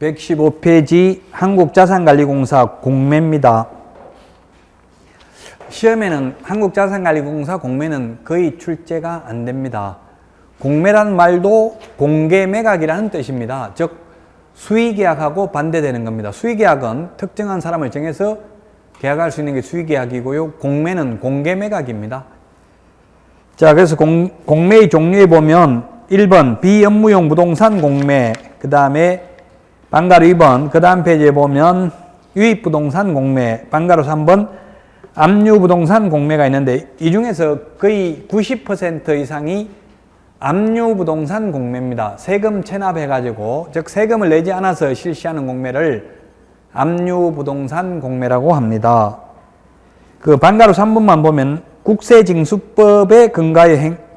115페이지 한국자산관리공사 공매입니다. 시험에는 한국자산관리공사 공매는 거의 출제가 안 됩니다. 공매란 말도 공개매각이라는 뜻입니다. 즉 수의계약하고 반대되는 겁니다. 수의계약은 특정한 사람을 정해서 계약할 수 있는 게 수의계약이고요. 공매는 공개매각입니다. 자, 그래서 공매의 종류에 보면 1번 비업무용 부동산 공매, 그 다음에 방가로 2번, 그 다음 페이지에 보면 유입부동산 공매, 방가로 3번 압류부동산 공매가 있는데 이 중에서 거의 90% 이상이 압류부동산 공매입니다. 세금 체납해가지고, 즉 세금을 내지 않아서 실시하는 공매를 압류부동산 공매라고 합니다. 그 방가로 3번만 보면 국세징수법에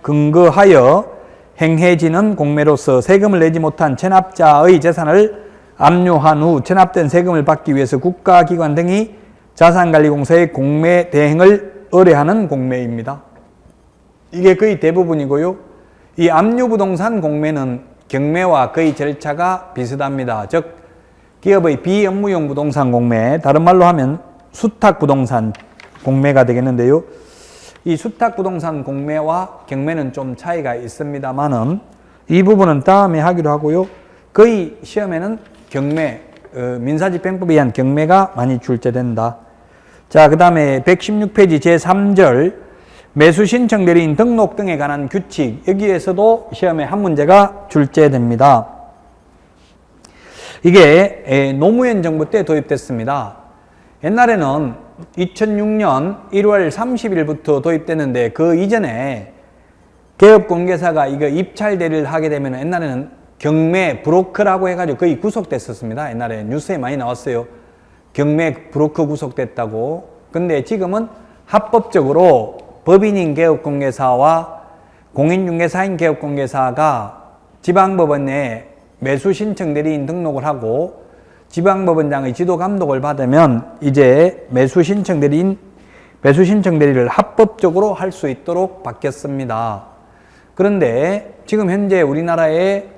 근거하여 행해지는 공매로서 세금을 내지 못한 체납자의 재산을 압류한 후 체납된 세금을 받기 위해서 국가기관 등이 자산관리공사의 공매 대행을 의뢰하는 공매입니다. 이게 거의 대부분이고요. 이 압류부동산 공매는 경매와 거의 절차가 비슷합니다. 즉 기업의 비업무용 부동산 공매, 다른 말로 하면 수탁부동산 공매가 되겠는데요. 이 수탁부동산 공매와 경매는 좀 차이가 있습니다만은 이 부분은 다음에 하기로 하고요. 거의 시험에는 경매, 민사집행법에 의한 경매가 많이 출제된다. 자, 그 다음에 116페이지 제3절 매수신청 대리인 등록 등에 관한 규칙, 여기에서도 시험에 한 문제가 출제됩니다. 이게 노무현 정부 때 도입됐습니다. 옛날에는 2006년 1월 30일부터 도입됐는데 그 이전에 개업공개사가 이거 입찰 대리를 하게 되면 옛날에는 경매 브로커라고 해가지고 거의 구속됐었습니다. 옛날에 뉴스에 많이 나왔어요. 경매 브로커 구속됐다고. 근데 지금은 합법적으로 법인인 개업공개사와 공인중개사인 개업공개사가 지방법원 내에 매수신청 대리인 등록을 하고 지방법원장의 지도 감독을 받으면 이제 매수신청 대리를 합법적으로 할 수 있도록 바뀌었습니다. 그런데 지금 현재 우리나라에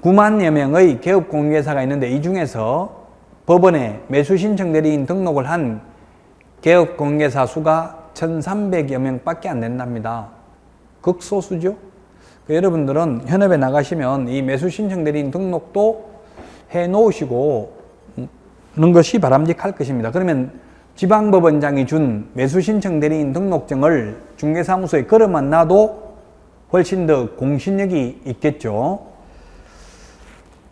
9만여 명의 개업공개사가 있는데 이 중에서 법원에 매수신청 대리인 등록을 한 개업공개사 수가 1,300여 명밖에 안 된답니다. 극소수죠. 여러분들은 현업에 나가시면 이 매수신청 대리인 등록도 해 놓으시고 는 것이 바람직할 것입니다. 그러면 지방법원장이 준 매수신청 대리인 등록증을 중개사무소에 걸어만 놔도 훨씬 더 공신력이 있겠죠.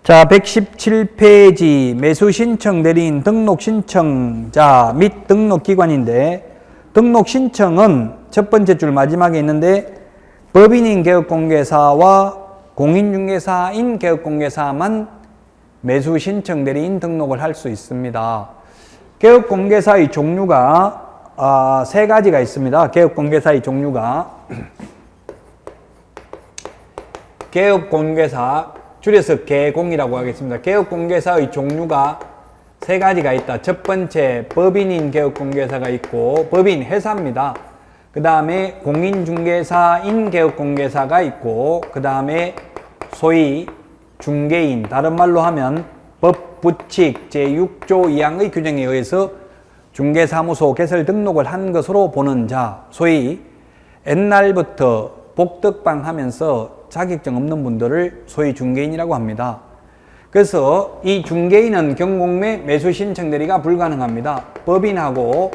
자, 117페이지 매수신청 대리인 등록신청자 및 등록기관인데 등록신청은 첫 번째 줄 마지막에 있는데 법인인 개업공개사와 공인중개사인 개업공개사만 매수신청 대리인 등록을 할 수 있습니다. 개업공개사의 종류가 세 가지가 있습니다. 개업공개사의 종류가 개업공개사, 줄여서 개공이라고 하겠습니다. 개업공개사의 종류가 세 가지가 있다. 첫 번째 법인인 개업공개사가 있고 법인 회사입니다. 그 다음에 공인중개사인 개업공개사가 있고 그 다음에 소위 중개인, 다른 말로 하면 법부칙 제6조 2항의 규정에 의해서 중개사무소 개설 등록을 한 것으로 보는 자, 소위 옛날부터 복덕방 하면서 자격증 없는 분들을 소위 중개인이라고 합니다. 그래서 이 중개인은 경공매 매수신청 대리가 불가능합니다. 법인하고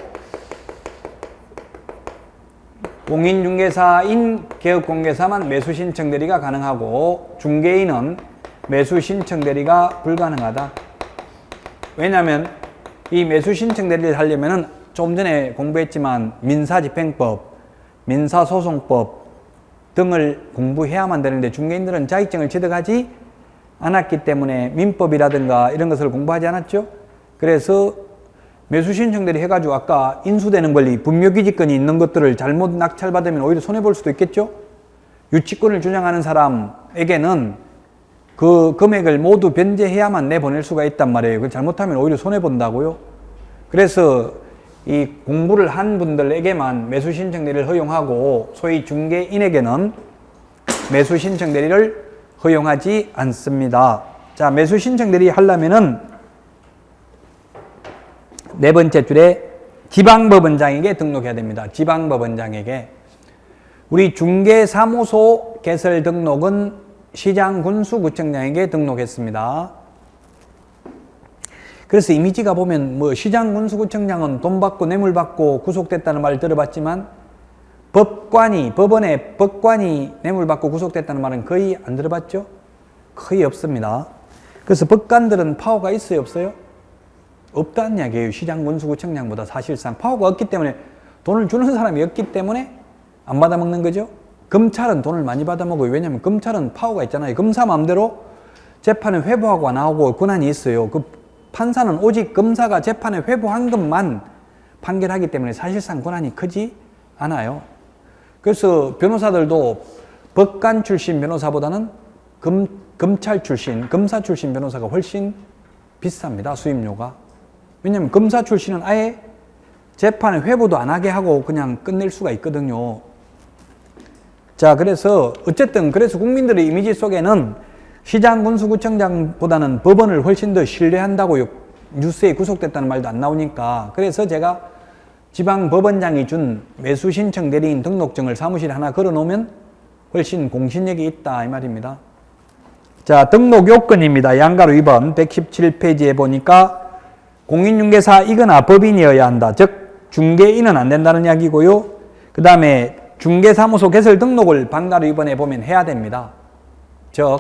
공인중개사인 개업공개사만 매수신청 대리가 가능하고 중개인은 매수신청 대리가 불가능하다. 왜냐하면 이 매수신청 대리를 하려면 좀 전에 공부했지만 민사집행법, 민사소송법 등을 공부해야만 되는데 중개인들은 자격증을 취득하지 않았기 때문에 민법이라든가 이런 것을 공부하지 않았죠. 그래서 매수신청 대리 해가지고 아까 인수되는 권리, 분묘기지권이 있는 것들을 잘못 낙찰받으면 오히려 손해볼 수도 있겠죠. 유치권을 주장하는 사람에게는 그 금액을 모두 변제해야만 내보낼 수가 있단 말이에요. 그걸 잘못하면 오히려 손해본다고요. 그래서 이 공부를 한 분들에게만 매수신청 대리를 허용하고 소위 중개인에게는 매수신청 대리를 허용하지 않습니다. 자, 매수 신청 대리 하려면은 네 번째 줄에 지방법원장에게 등록해야 됩니다. 지방법원장에게. 우리 중개사무소 개설 등록은 시장군수구청장에게 등록했습니다. 그래서 이미지가 보면 뭐 시장군수구청장은 돈 받고 뇌물 받고 구속됐다는 말 들어봤지만 법관이 뇌물 받고 구속됐다는 말은 거의 안 들어봤죠? 거의 없습니다. 그래서 법관들은 파워가 있어요, 없어요? 없다는 이야기예요. 시장군수구청장보다 사실상 파워가 없기 때문에, 돈을 주는 사람이 없기 때문에 안 받아먹는 거죠. 검찰은 돈을 많이 받아먹어요. 왜냐하면 검찰은 파워가 있잖아요. 검사 마음대로 재판에 회부하고 나오고 권한이 있어요. 그 판사는 오직 검사가 재판에 회부한 것만 판결하기 때문에 사실상 권한이 크지 않아요. 그래서 변호사들도 법관 출신 변호사보다는 검찰 출신, 검사 출신 변호사가 훨씬 비쌉니다. 수임료가. 왜냐하면 검사 출신은 아예 재판에 회부도 안 하게 하고 그냥 끝낼 수가 있거든요. 자, 그래서 어쨌든 그래서 국민들의 이미지 속에는 시장군수구청장보다는 법원을 훨씬 더 신뢰한다고요. 뉴스에 구속됐다는 말도 안 나오니까. 그래서 제가 지방법원장이 준 매수신청 대리인 등록증을 사무실에 하나 걸어놓으면 훨씬 공신력이 있다 이 말입니다. 자, 등록 요건입니다. 양가로 2번 117페이지에 보니까 공인중개사이거나 법인이어야 한다. 즉 중개인은 안 된다는 이야기고요. 그 다음에 중개사무소 개설 등록을 방가로 2번에 보면 해야 됩니다. 즉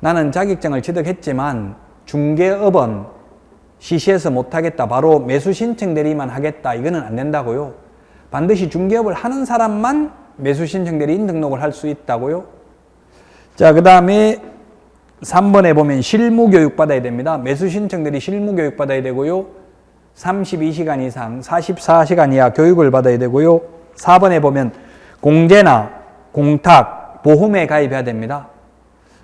나는 자격증을 취득했지만 중개업은 시시해서 못하겠다. 바로 매수신청 대리만 하겠다. 이거는 안 된다고요. 반드시 중개업을 하는 사람만 매수신청 대리인 등록을 할 수 있다고요. 자, 그 다음에 3번에 보면 실무교육 받아야 됩니다. 매수신청 대리 실무교육 받아야 되고요. 32시간 이상 44시간 이하 교육을 받아야 되고요. 4번에 보면 공제나 공탁, 보험에 가입해야 됩니다.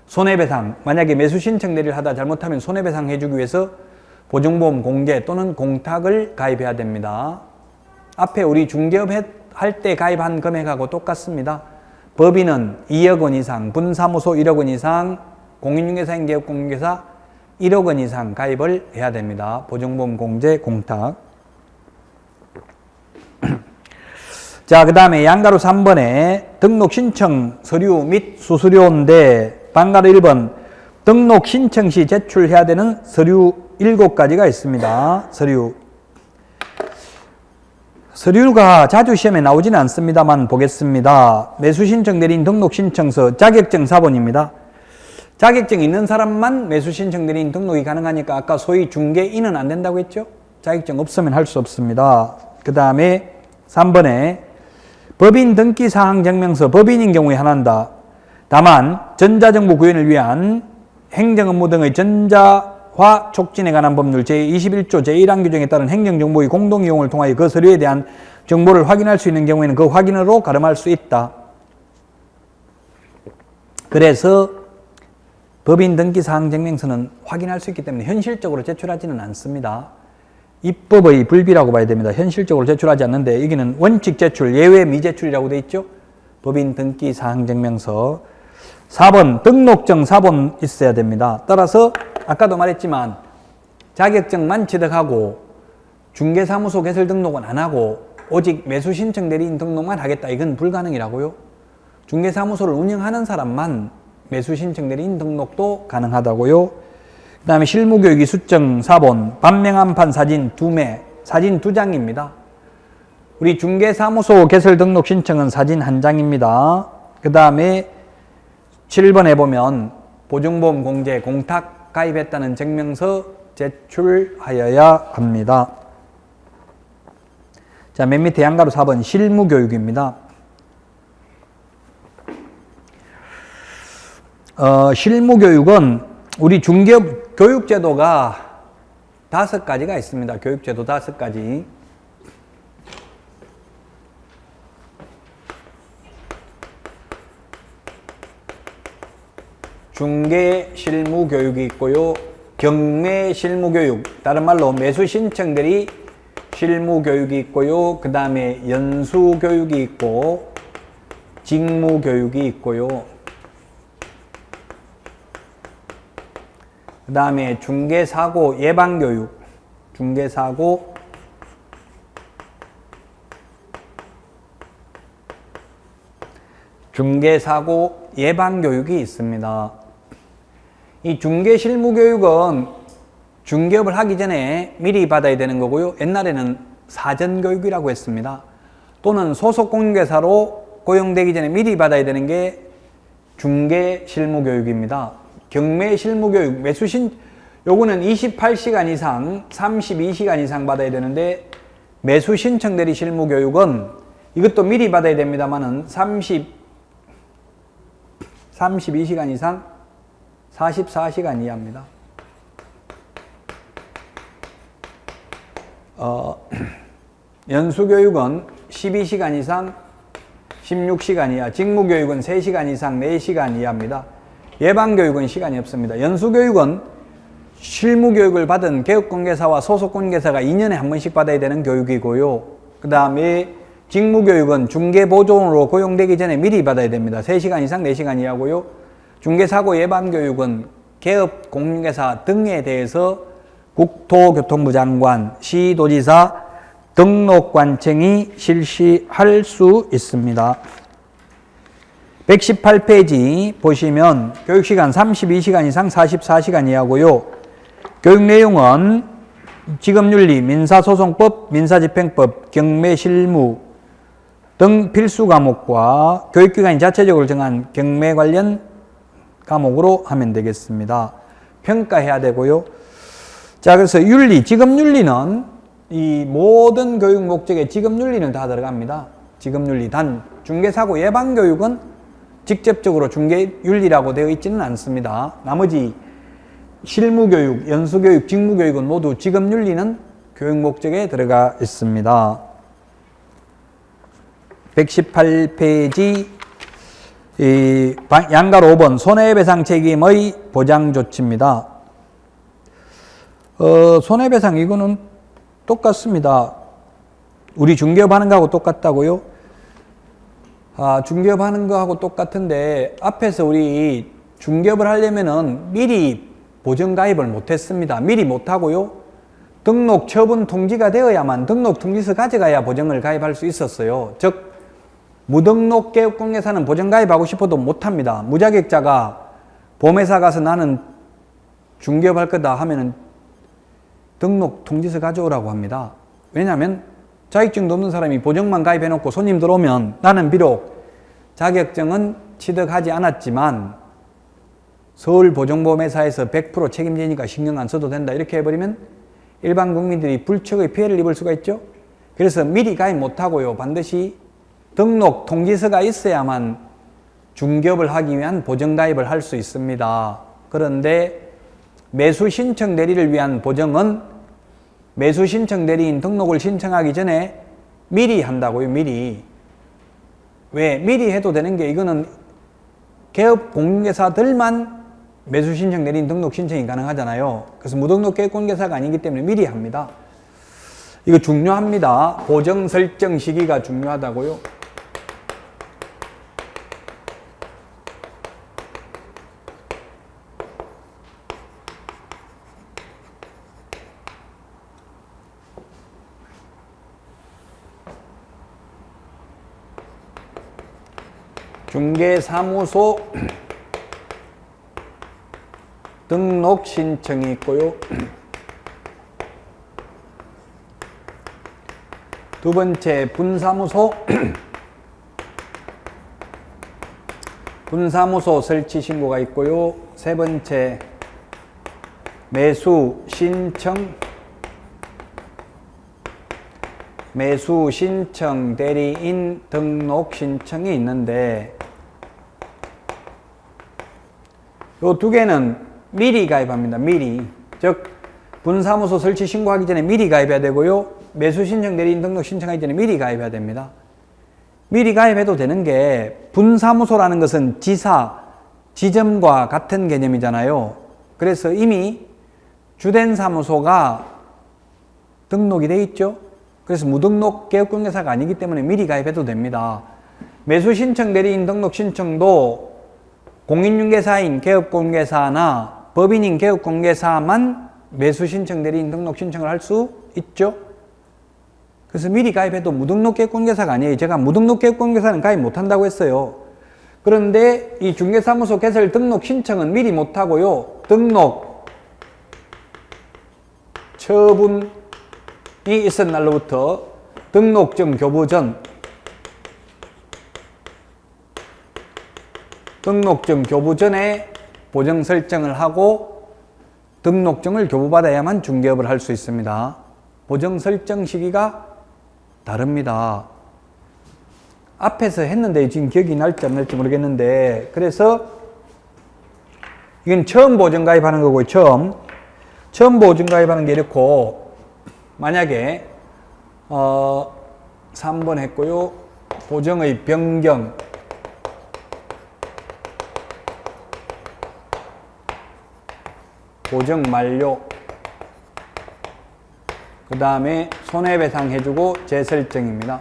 손해배상, 만약에 매수신청 대리를 하다 잘못하면 손해배상 해주기 위해서 보증보험 공제 또는 공탁을 가입해야 됩니다. 앞에 우리 중개업 할 때 가입한 금액하고 똑같습니다. 법인은 2억 원 이상, 분사무소 1억 원 이상, 공인중개사인 개업공인중개사 1억 원 이상 가입을 해야 됩니다. 보증보험 공제, 공탁. 자, 그 다음에 양가로 3번에 등록 신청 서류 및 수수료인데 방가로 1번 등록 신청 시 제출해야 되는 서류 7가지가 있습니다. 서류가 자주 시험에 나오지는 않습니다만 보겠습니다. 매수신청 대리인 등록신청서, 자격증 사본입니다. 자격증 있는 사람만 매수신청 대리인 등록이 가능하니까 아까 소위 중개인은 안 된다고 했죠? 자격증 없으면 할 수 없습니다. 그 다음에 3번에 법인 등기사항 증명서, 법인인 경우에 하나다. 다만 전자정보 구현을 위한 행정업무 등의 전자화 촉진에 관한 법률 제21조 제1항 규정에 따른 행정정보의 공동이용을 통하여 그 서류에 대한 정보를 확인할 수 있는 경우에는 그 확인으로 가름할 수 있다. 그래서 법인 등기사항 증명서는 확인할 수 있기 때문에 현실적으로 제출하지는 않습니다. 입법의 불비라고 봐야 됩니다. 현실적으로 제출하지 않는데 여기는 원칙 제출, 예외 미제출이라고 되어 있죠. 법인 등기사항 증명서. 4번 등록증 사본 있어야 됩니다. 따라서 아까도 말했지만 자격증만 취득하고 중개사무소 개설 등록은 안 하고 오직 매수신청 대리인 등록만 하겠다. 이건 불가능이라고요. 중개사무소를 운영하는 사람만 매수신청 대리인 등록도 가능하다고요. 그 다음에 실무교육이 수증 4본, 반명한판 사진 2매, 사진 2장입니다. 우리 중개사무소 개설 등록 신청은 사진 1장입니다. 그 다음에 7번에 보면 보증보험 공제, 공탁 가입했다는 증명서 제출하여야 합니다. 자, 맨 밑에 양가로 4번 실무교육입니다. 실무교육은 우리 중개업 교육제도가 5가지가 있습니다. 교육제도 5가지. 중개 실무교육이 있고요. 경매 실무교육, 다른 말로 매수신청들이 실무교육이 있고요. 그 다음에 연수교육이 있고 직무교육이 있고요. 그 다음에 중개사고 예방교육, 중개사고 예방교육이 있습니다. 이 중개실무교육은 중개업을 하기 전에 미리 받아야 되는 거고요. 옛날에는 사전교육이라고 했습니다. 또는 소속공인중개사로 고용되기 전에 미리 받아야 되는 게 중개실무교육입니다. 경매실무교육, 요거는 28시간 이상, 32시간 이상 받아야 되는데, 매수신청대리 실무교육은 이것도 미리 받아야 됩니다만은 32시간 이상, 44시간 이하입니다. 연수교육은 12시간 이상, 16시간 이하, 직무교육은 3시간 이상, 4시간 이하입니다. 예방교육은 시간이 없습니다. 연수교육은 실무교육을 받은 개업공개사와 소속공개사가 2년에 한 번씩 받아야 되는 교육이고요. 그 다음에 직무교육은 중개보조원으로 고용되기 전에 미리 받아야 됩니다. 3시간 이상, 4시간 이하고요. 중개사고 예방교육은 개업공개사 등에 대해서 국토교통부 장관, 시도지사 등록관청이 실시할 수 있습니다. 118페이지 보시면 교육시간 32시간 이상 44시간 이하고요. 교육 내용은 직업윤리, 민사소송법, 민사집행법, 경매실무 등 필수 과목과 교육기관이 자체적으로 정한 경매 관련 과목으로 하면 되겠습니다. 평가해야 되고요. 자, 그래서 윤리, 직업윤리는 이 모든 교육 목적에 직업윤리는 다 들어갑니다. 직업윤리. 단 중개사고 예방교육은 직접적으로 중개윤리라고 되어 있지는 않습니다. 나머지 실무교육, 연수교육, 직무교육은 모두 직업윤리는 교육 목적에 들어가 있습니다. 118페이지 양가로 5번 손해배상 책임의 보장조치입니다. 손해배상 이거는 똑같습니다. 우리 중개업하는 거하고 똑같다고요? 중개업하는 거하고 똑같은데 앞에서 우리 중개업을 하려면은 미리 보정가입을 못했습니다. 미리 못하고요. 등록 처분 통지가 되어야만 등록 통지서 가져가야 보정을 가입할 수 있었어요. 즉 무등록 개업공개사는 보정가입하고 싶어도 못합니다. 무자격자가 보험회사 가서 나는 중개업할 거다 하면은 등록 통지서 가져오라고 합니다. 왜냐하면 자격증도 없는 사람이 보정만 가입해놓고 손님 들어오면 나는 비록 자격증은 취득하지 않았지만 서울보정보험회사에서 100% 책임지니까 신경 안 써도 된다 이렇게 해버리면 일반 국민들이 불척의 피해를 입을 수가 있죠. 그래서 미리 가입 못하고요. 반드시 등록 통지서가 있어야만 중개업을 하기 위한 보정가입을 할 수 있습니다. 그런데 매수신청 대리를 위한 보정은 매수신청 대리인 등록을 신청하기 전에 미리 한다고요. 미리. 왜? 미리 해도 되는 게 이거는 개업공개사들만 매수신청 대리인 등록 신청이 가능하잖아요. 그래서 무등록 개업공개사가 아니기 때문에 미리 합니다. 이거 중요합니다. 보정 설정 시기가 중요하다고요. 중개사무소 등록 신청이 있고요. 두 번째 분사무소 설치 신고가 있고요. 세 번째 매수 신청 대리인 등록 신청이 있는데 요 두 개는 미리 가입합니다. 미리. 즉 분사무소 설치 신고하기 전에 미리 가입해야 되고요. 매수 신청 대리인 등록 신청하기 전에 미리 가입해야 됩니다. 미리 가입해도 되는 게 분사무소라는 것은 지점과 같은 개념이잖아요. 그래서 이미 주된 사무소가 등록이 돼 있죠. 그래서 무등록 개업공개사가 아니기 때문에 미리 가입해도 됩니다. 매수 신청 대리인 등록 신청도 공인중개사인 개업공개사나 법인인 개업공개사만 매수 신청, 대리인 등록 신청을 할 수 있죠. 그래서 미리 가입해도 무등록 개업공개사가 아니에요. 제가 무등록 개업공개사는 가입 못한다고 했어요. 그런데 이 중개사무소 개설 등록 신청은 미리 못하고요. 등록 처분이 있은 날로부터 등록증 교부 전 등록증 교부 전에 보정 설정을 하고 등록증을 교부받아야만 중개업을 할 수 있습니다. 보정 설정 시기가 다릅니다. 앞에서 했는데 지금 기억이 날지 안 날지 모르겠는데, 그래서 이건 처음 보정 가입하는 거고요. 처음 보정 가입하는 게 이렇고, 만약에 3번 했고요. 보정의 변경, 보정 만료, 그 다음에 손해배상 해주고 재설정입니다.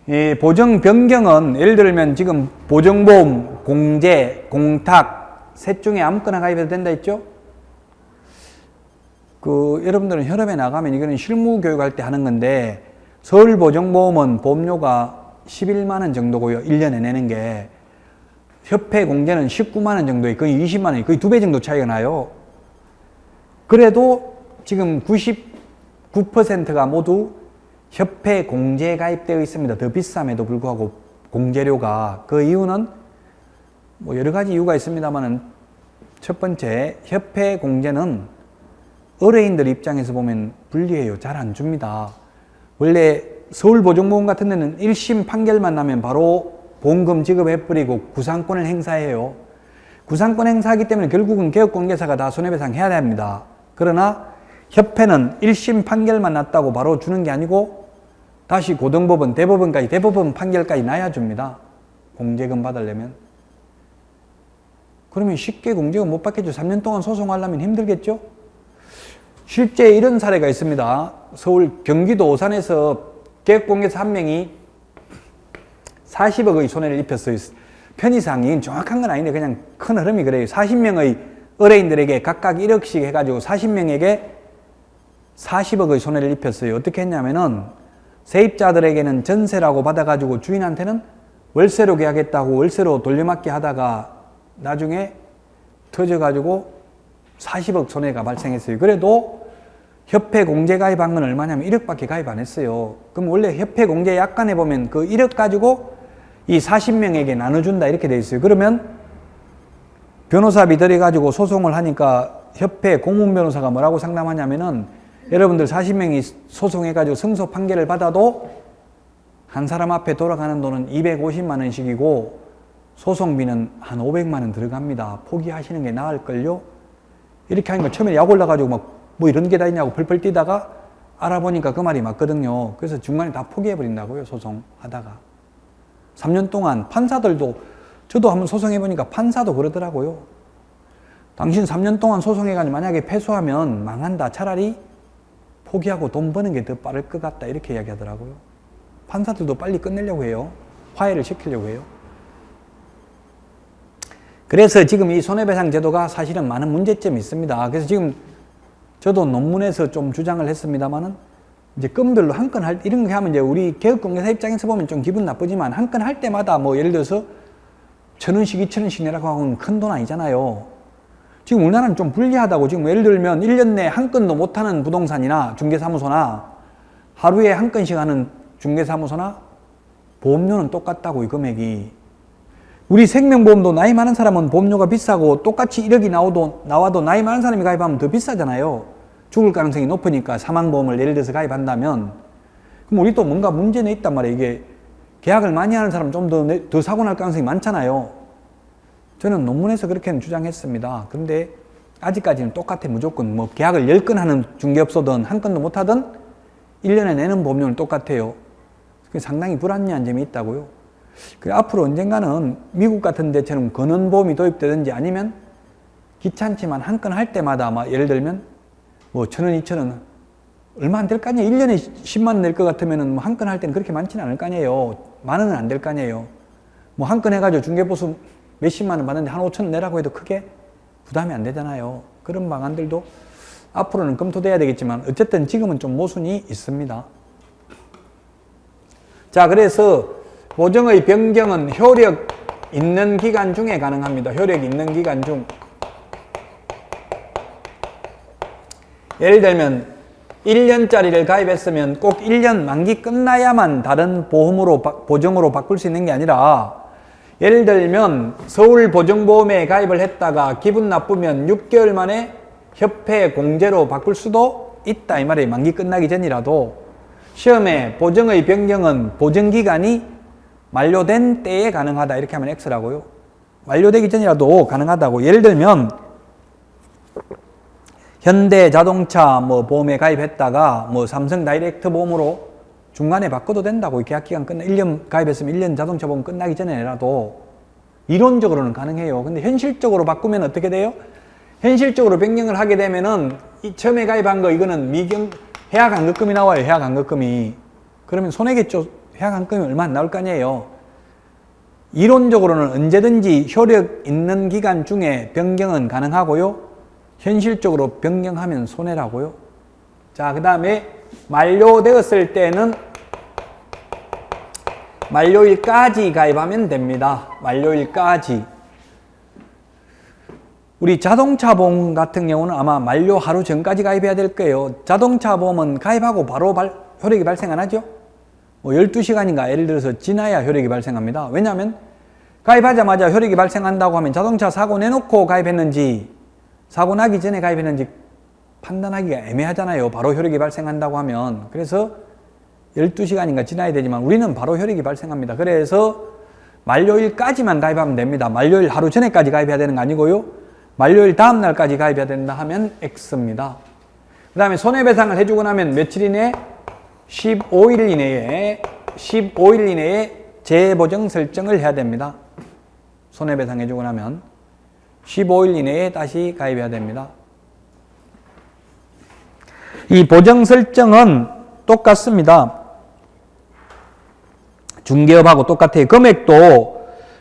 이 보정 변경은 예를 들면 지금 보정보험, 공제, 공탁 셋 중에 아무거나 가입해도 된다 했죠? 여러분들은 혈업에 나가면 이거는 실무 교육할 때 하는 건데, 서울보정보험은 보험료가 11만 원 정도고요. 1년에 내는 게. 협회 공제는 19만 원 정도에 거의 20만 원이 거의 2배 정도 차이가 나요. 그래도 지금 99%가 모두 협회 공제에 가입되어 있습니다. 더 비쌈에도 불구하고 공제료가. 그 이유는 뭐 여러 가지 이유가 있습니다만은, 첫 번째, 협회 공제는 의뢰인들 입장에서 보면 불리해요. 잘 안 줍니다. 원래 서울보정보험 같은 데는 1심 판결만 나면 바로 보험금 지급해버리고 구상권을 행사해요. 구상권 행사하기 때문에 결국은 개업공개사가 다 손해배상 해야 됩니다. 그러나 협회는 1심 판결만 났다고 바로 주는 게 아니고 다시 고등법원, 대법원까지, 대법원 판결까지 나야 줍니다. 공제금 받으려면. 그러면 쉽게 공제금 못 받겠죠. 3년 동안 소송하려면 힘들겠죠. 실제 이런 사례가 있습니다. 서울 경기도 오산에서 개업공개사 한 명이 40억의 손해를 입혔어요. 편의상이 정확한 건 아닌데 그냥 큰 흐름이 그래요. 40명의 의뢰인들에게 각각 1억씩 해가지고 40명에게 40억의 손해를 입혔어요. 어떻게 했냐면은 세입자들에게는 전세라고 받아가지고 주인한테는 월세로 계약했다고 월세로 돌려막기 하다가 나중에 터져가지고 40억 손해가 발생했어요. 그래도 협회 공제 가입한 건 얼마냐면 1억밖에 가입 안 했어요. 그럼 원래 협회 공제 약관에 보면 그 1억 가지고 이 40명에게 나눠준다 이렇게 돼 있어요. 그러면 변호사비 들여가지고 소송을 하니까 협회 공문 변호사가 뭐라고 상담하냐면은, 여러분들 40명이 소송해가지고 승소 판결을 받아도 한 사람 앞에 돌아가는 돈은 250만 원씩이고 소송비는 한 500만 원 들어갑니다. 포기하시는 게 나을걸요? 이렇게 하니까 처음에 약 올라가지고 막 뭐 이런 게 다 있냐고 펄펄 뛰다가 알아보니까 그 말이 맞거든요. 그래서 중간에 다 포기해버린다고요. 소송하다가. 3년 동안 판사들도, 저도 한번 소송해보니까 판사도 그러더라고요. 당신 3년 동안 소송해가지고 만약에 패소하면 망한다. 차라리 포기하고 돈 버는 게 더 빠를 것 같다. 이렇게 이야기하더라고요. 판사들도 빨리 끝내려고 해요. 화해를 시키려고 해요. 그래서 지금 이 손해배상 제도가 사실은 많은 문제점이 있습니다. 그래서 지금 저도 논문에서 좀 주장을 했습니다만은, 이제 건별로 한 건 이런 거 하면 이제 우리 개업공개사 입장에서 보면 좀 기분 나쁘지만, 한 건 할 때마다 뭐 예를 들어서 1,000원씩 2,000원씩 내라고 하면 큰 돈 아니잖아요. 지금 우리나라는 좀 불리하다고. 지금 예를 들면 1년 내에 한 건도 못하는 부동산이나 중개사무소나 하루에 한 건씩 하는 중개사무소나 보험료는 똑같다고, 이 금액이. 우리 생명보험도 나이 많은 사람은 보험료가 비싸고 똑같이 1억이 나와도 나이 많은 사람이 가입하면 더 비싸잖아요. 죽을 가능성이 높으니까 사망보험을 예를 들어서 가입한다면. 그럼 우리 또 뭔가 문제는 있단 말이에요. 이게 계약을 많이 하는 사람 좀 더 사고 날 가능성이 많잖아요. 저는 논문에서 그렇게는 주장했습니다. 그런데 아직까지는 똑같아. 무조건 뭐 계약을 10건 하는 중개업소든 한 건도 못 하든 1년에 내는 보험료는 똑같아요. 상당히 불합리한 점이 있다고요. 앞으로 언젠가는 미국 같은 데처럼 건원보험이 도입되든지, 아니면 귀찮지만 한 건 할 때마다 막 예를 들면 뭐 1,000원, 2,000원 얼마 안 될 거 아니에요. 1년에 10만 원 낼 것 같으면은 뭐 한 건 할 때는 그렇게 많지는 않을 거 아니에요. 만 원은 안 될 거 아니에요. 뭐 한 건 해가지고 중개보수 몇십만 원 받는데 한 5천 내라고 해도 크게 부담이 안 되잖아요. 그런 방안들도 앞으로는 검토돼야 되겠지만 어쨌든 지금은 좀 모순이 있습니다. 자, 그래서 보정의 변경은 효력 있는 기간 중에 가능합니다. 효력 있는 기간 중. 예를 들면 1년짜리를 가입했으면 꼭 1년 만기 끝나야만 다른 보험으로 보정으로 바꿀 수 있는 게 아니라, 예를 들면 서울보정보험에 가입을 했다가 기분 나쁘면 6개월 만에 협회 공제로 바꿀 수도 있다 이 말이에요. 만기 끝나기 전이라도. 시험에 보정의 변경은 보정기간이 만료된 때에 가능하다 이렇게 하면 X라고요. 만료되기 전이라도 가능하다고. 예를 들면 현대자동차 보험에 가입했다가 삼성 다이렉트 보험으로 중간에 바꿔도 된다고. 계약기간 끝나 1년 가입했으면 1년 자동차 보험 끝나기 전에라도 이론적으로는 가능해요. 근데 현실적으로 바꾸면 어떻게 돼요? 현실적으로 변경을 하게 되면은 처음에 가입한 거 이거는 해약환급금이 나와요. 해약환급금이. 그러면 손해겠죠. 해약환급금이 얼마 안 나올 거 아니에요. 이론적으로는 언제든지 효력 있는 기간 중에 변경은 가능하고요. 현실적으로 변경하면 손해라고요. 자, 그 다음에 만료되었을 때는 만료일까지 가입하면 됩니다. 만료일까지. 우리 자동차 보험 같은 경우는 아마 만료 하루 전까지 가입해야 될 거예요. 자동차 보험은 가입하고 바로 효력이 발생 안 하죠? 12시간인가 예를 들어서 지나야 효력이 발생합니다. 왜냐하면 가입하자마자 효력이 발생한다고 하면 자동차 사고 내놓고 가입했는지 사고 나기 전에 가입했는지 판단하기가 애매하잖아요. 바로 효력이 발생한다고 하면. 그래서 12시간인가 지나야 되지만 우리는 바로 효력이 발생합니다. 그래서 만료일까지만 가입하면 됩니다. 만료일 하루 전에까지 가입해야 되는 거 아니고요. 만료일 다음 날까지 가입해야 된다 하면 X입니다. 그 다음에 손해배상을 해주고 나면 며칠 이내에? 15일 이내에 재보정 설정을 해야 됩니다. 손해배상 해주고 나면 15일 이내에 다시 가입해야 됩니다. 이 보정 설정은 똑같습니다. 중개업하고 똑같아요. 금액도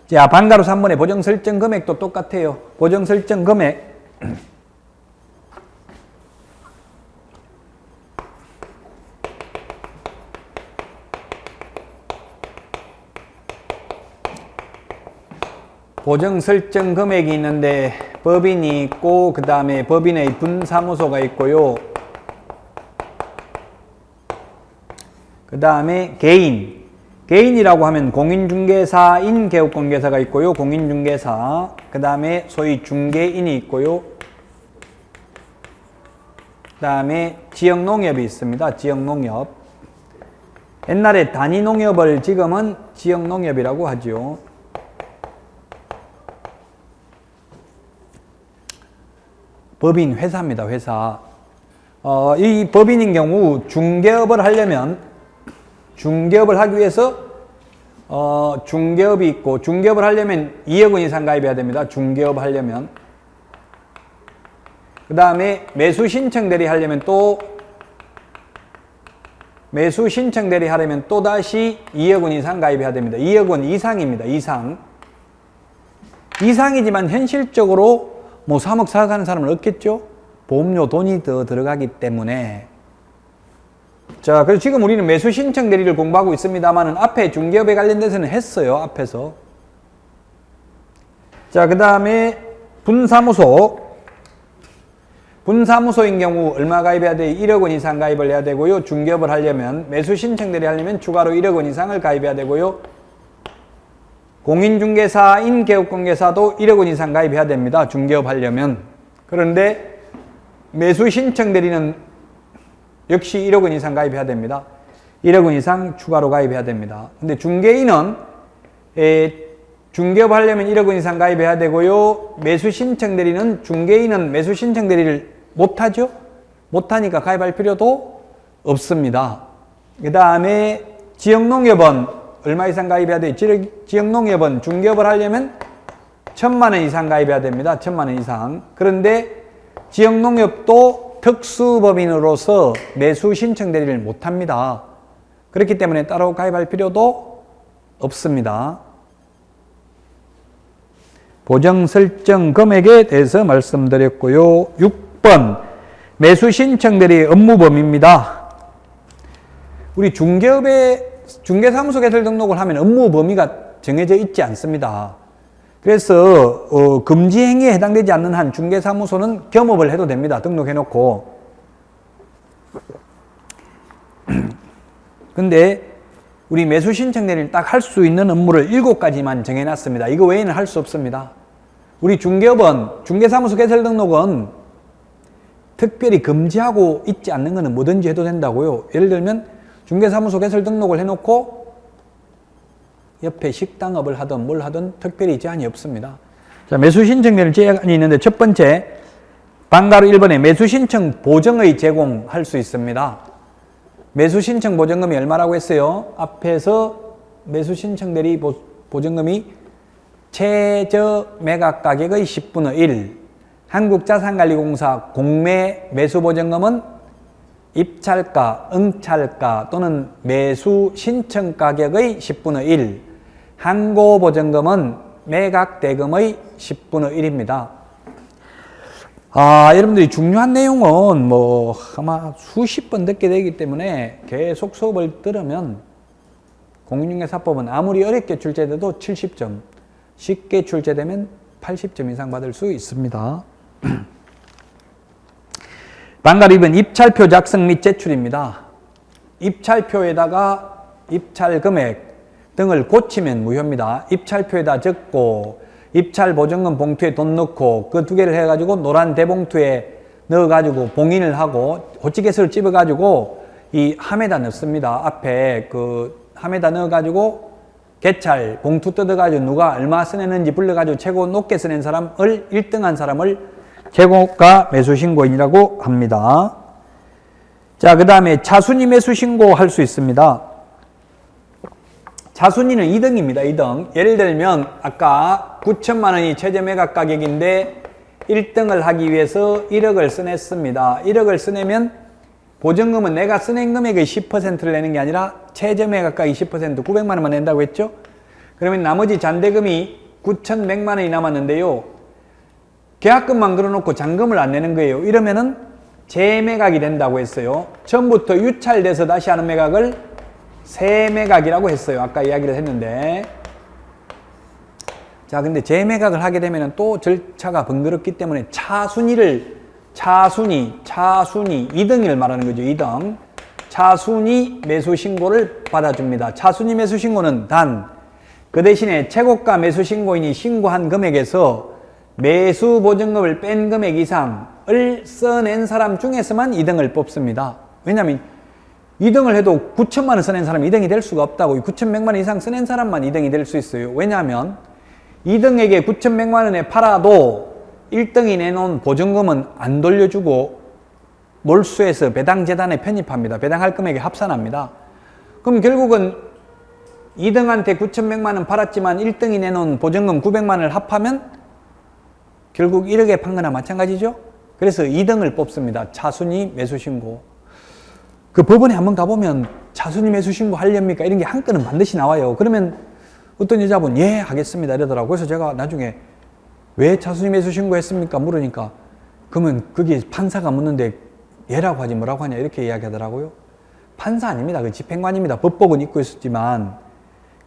자, 반가로 3번의 보정 설정 금액도 똑같아요. 보정 설정 금액 보정 설정 금액이 있는데 법인이 있고 그 다음에 법인의 분사무소가 있고요. 그 다음에 개인이라고 하면 공인중개사인 개업공개사가 있고요. 공인중개사. 그 다음에 소위 중개인이 있고요. 그 다음에 지역농협이 있습니다. 지역농협. 옛날에 단위농협을 지금은 지역농협이라고 하죠. 법인 회사입니다. 회사. 이 법인인 경우 중개업을 하기 위해서 중개업이 있고 중개업을 하려면 2억 원 이상 가입해야 됩니다. 중개업 하려면. 그 다음에 매수 신청 대리 하려면 또 다시 2억 원 이상 가입해야 됩니다. 2억 원 이상입니다. 이상이지만 현실적으로 3억 사가는 사람은 없겠죠? 보험료 돈이 더 들어가기 때문에. 자, 그래서 지금 우리는 매수 신청 대리를 공부하고 있습니다만은 앞에 중개업에 관련돼서는 했어요. 앞에서. 자, 그 다음에 분사무소인 경우 얼마 가입해야 돼요? 1억 원 이상 가입을 해야 되고요. 중개업을 하려면 매수 신청 대리 하려면 추가로 1억 원 이상을 가입해야 되고요. 공인중개사인 개업공개사도 1억 원 이상 가입해야 됩니다. 중개업 하려면. 그런데 매수 신청 대리는 역시 1억 원 이상 가입해야 됩니다. 1억 원 이상 추가로 가입해야 됩니다. 근데 중개인은 중개업 하려면 1억 원 이상 가입해야 되고요. 매수 신청 대리는 중개인은 매수 신청 대리를 못하죠? 못하니까 가입할 필요도 없습니다. 그 다음에 지역농협은 얼마 이상 가입해야 돼요? 지역농협은 중개업을 하려면 1,000만 원 이상 가입해야 됩니다. 1,000만 원 이상. 그런데 지역농협도 특수법인으로서 매수 신청 대리를 못합니다. 그렇기 때문에 따로 가입할 필요도 없습니다. 보정 설정 금액에 대해서 말씀드렸고요. 6번 매수 신청 대리 업무 범위입니다. 우리 중개업의 중개사무소 개설 등록을 하면 업무 범위가 정해져 있지 않습니다. 그래서 금지 행위에 해당되지 않는 한 중개사무소는 겸업을 해도 됩니다. 등록해놓고. 근데 우리 매수 신청 대리를 딱 할 수 있는 업무를 7가지만 정해놨습니다. 이거 외에는 할 수 없습니다. 우리 중개업은 중개사무소 개설 등록은 특별히 금지하고 있지 않는 것은 뭐든지 해도 된다고요. 예를 들면 중개사무소 개설 등록을 해놓고 옆에 식당업을 하든 뭘 하든 특별히 제한이 없습니다. 자, 매수 신청 대리 제한이 있는데 첫 번째 방가로 1번에 매수 신청 보증의 제공할 수 있습니다. 매수 신청 보증금이 얼마라고 했어요? 앞에서 매수 신청 대리 보증금이 최저 매각 가격의 10분의 1, 한국자산관리공사 공매 매수 보증금은 입찰가, 응찰가 또는 매수 신청 가격의 10분의 1, 항고 보증금은 매각 대금의 10분의 1입니다. 여러분들이 중요한 내용은 아마 수십 번 듣게 되기 때문에 계속 수업을 들으면 공인중개사법은 아무리 어렵게 출제돼도 70점, 쉽게 출제되면 80점 이상 받을 수 있습니다. 방가로 2번 입찰표 작성 및 제출입니다. 입찰표에다가 입찰 금액 등을 고치면 무효입니다. 입찰표에다 적고 입찰 보증금 봉투에 돈 넣고 그 두 개를 해가지고 노란 대봉투에 넣어가지고 봉인을 하고 호치게스를 집어가지고 이 함에다 넣습니다. 앞에 그 함에다 넣어가지고 개찰 봉투 뜯어가지고 누가 얼마 써냈는지 불러가지고 최고 높게 써낸 사람을 1등한 사람을 최고가 매수신고인이라고 합니다. 자, 그 다음에 차순위 매수신고 할 수 있습니다. 차순위는 2등입니다. 2등. 예를 들면 아까 9천만 원이 최저 매각 가격인데 1등을 하기 위해서 1억을 써냈습니다. 1억을 써내면 보증금은 내가 써낸 금액의 10%를 내는 게 아니라 최저 매각 가격 20% 900만 원만 낸다고 했죠? 그러면 나머지 잔대금이 9,100만 원이 남았는데요. 계약금만 걸어놓고 잔금을 안 내는 거예요. 이러면은 재매각이 된다고 했어요. 처음부터 유찰돼서 다시 하는 매각을 세매각이라고 했어요. 아까 이야기를 했는데. 자, 근데 재매각을 하게 되면 또 절차가 번거롭기 때문에 차순위 2등을 말하는 거죠. 2등. 차순위 매수신고를 받아줍니다. 차순위 매수신고는 단, 그 대신에 최고가 매수신고인이 신고한 금액에서 매수보증금을 뺀 금액 이상을 써낸 사람 중에서만 2등을 뽑습니다. 왜냐하면 2등을 해도 9천만 원 써낸 사람이 2등이 될 수가 없다고. 9,100만 원 이상 써낸 사람만 2등이 될 수 있어요. 왜냐하면 2등에게 9,100만 원에 팔아도 1등이 내놓은 보증금은 안 돌려주고 몰수해서 배당재단에 편입합니다. 배당할 금액에 합산합니다. 그럼 결국은 2등한테 9,100만 원 팔았지만 1등이 내놓은 보증금 900만 원을 합하면 결국 1억에 판 거나 마찬가지죠. 그래서 2등을 뽑습니다. 차순위 매수신고. 그 법원에 한번 가보면 차순위 매수신고 하렵니까? 이런 게 한 건은 반드시 나와요. 그러면 어떤 여자분 예 하겠습니다 이러더라고요. 그래서 제가 나중에 왜 차순위 매수신고 했습니까? 물으니까 그러면 그게 판사가 묻는데 예라고 하지 뭐라고 하냐 이렇게 이야기하더라고요. 판사 아닙니다. 그 집행관입니다. 법복은 입고 있었지만.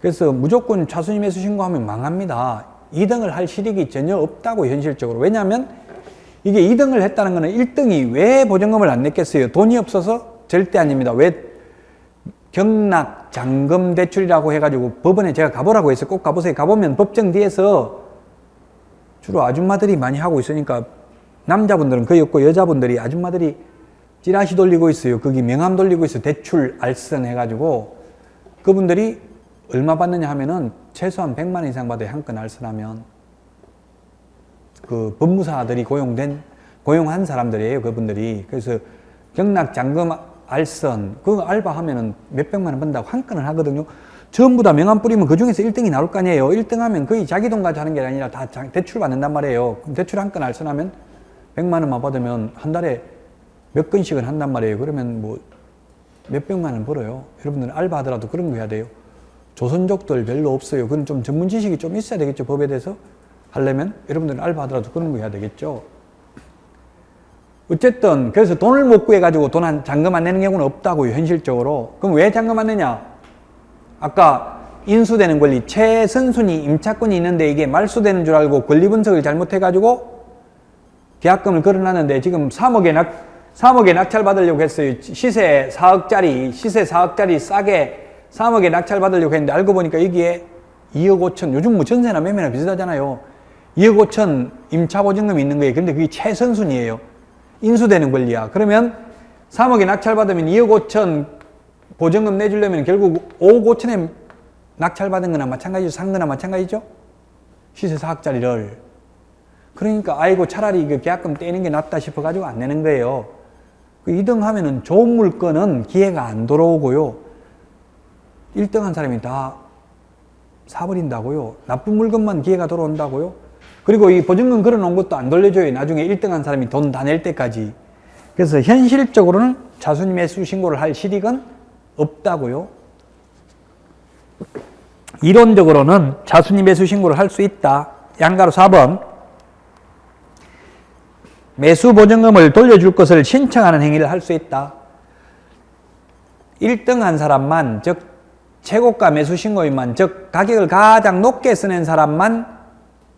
그래서 무조건 차순위 매수신고하면 망합니다. 2등을 할 실익이 전혀 없다고 현실적으로. 왜냐하면 이게 2등을 했다는 거는 1등이 왜 보증금을 안 냈겠어요? 돈이 없어서? 절대 아닙니다. 왜? 경락 잔금 대출이라고 해가지고 법원에 제가 가보라고 해서 꼭 가보세요. 가보면 법정 뒤에서 주로 아줌마들이 많이 하고 있으니까 남자분들은 거의 없고 여자분들이 아줌마들이 찌라시 돌리고 있어요. 거기 명함 돌리고 있어요. 대출 알선 해가지고 그분들이 얼마 받느냐 하면은 최소한 100만 원 이상 받아요. 한 건 알선하면. 그 법무사들이 고용한 사람들이에요. 그분들이. 그래서 경락 잔금 알선 그 알바하면은 몇백만 원 번다고 한 건을 하거든요. 전부 다 명함 뿌리면 그 중에서 1등이 나올 거 아니에요. 1등 하면 거의 자기 돈 가지고 하는 게 아니라 다 대출 받는단 말이에요. 그럼 대출 한 건 알선하면 100만 원만 받으면 한 달에 몇 건씩은 한단 말이에요. 그러면 뭐 몇백만 원 벌어요. 여러분들은 알바 하더라도 그런 거 해야 돼요. 조선족들 별로 없어요. 그건 좀 전문 지식이 좀 있어야 되겠죠. 법에 대해서. 하려면 여러분들은 알바 하더라도 그런 거 해야 되겠죠. 어쨌든 그래서 돈을 못 구해가지고 잔금 안 내는 경우는 없다고요, 현실적으로. 그럼 왜 잔금 안 내냐? 아까 인수되는 권리, 최선순위 임차권이 있는데 이게 말소되는 줄 알고 권리 분석을 잘못해가지고 계약금을 걸어놨는데 지금 3억에 낙찰 받으려고 했어요. 시세 4억짜리 싸게 3억에 낙찰 받으려고 했는데 알고 보니까 여기에 2억 5천, 요즘 뭐 전세나 매매나 비슷하잖아요. 2억 5천 임차보증금이 있는 거예요. 근데 그게 최선순위예요. 인수되는 권리야. 그러면 3억에 낙찰 받으면 2억 5천 보증금 내주려면 결국 5억 5천에 낙찰 받은 거나 마찬가지죠. 산 거나 마찬가지죠. 시세 4억짜리를. 그러니까 아이고 차라리 그 계약금 떼는 게 낫다 싶어가지고 안 내는 거예요. 2등 하면은 좋은 물건은 기회가 안 돌아오고요. 1등 한 사람이 다 사버린다고요. 나쁜 물건만 기회가 돌아온다고요. 그리고 이 보증금 걸어놓은 것도 안 돌려줘요. 나중에 1등 한 사람이 돈 다 낼 때까지. 그래서 현실적으로는 자수님 매수 신고를 할 실익은 없다고요. 이론적으로는 자수님 매수 신고를 할 수 있다. 양가로 4번. 매수 보증금을 돌려줄 것을 신청하는 행위를 할 수 있다. 1등 한 사람만, 즉 최고가 매수 신고인만, 즉 가격을 가장 높게 쓰는 사람만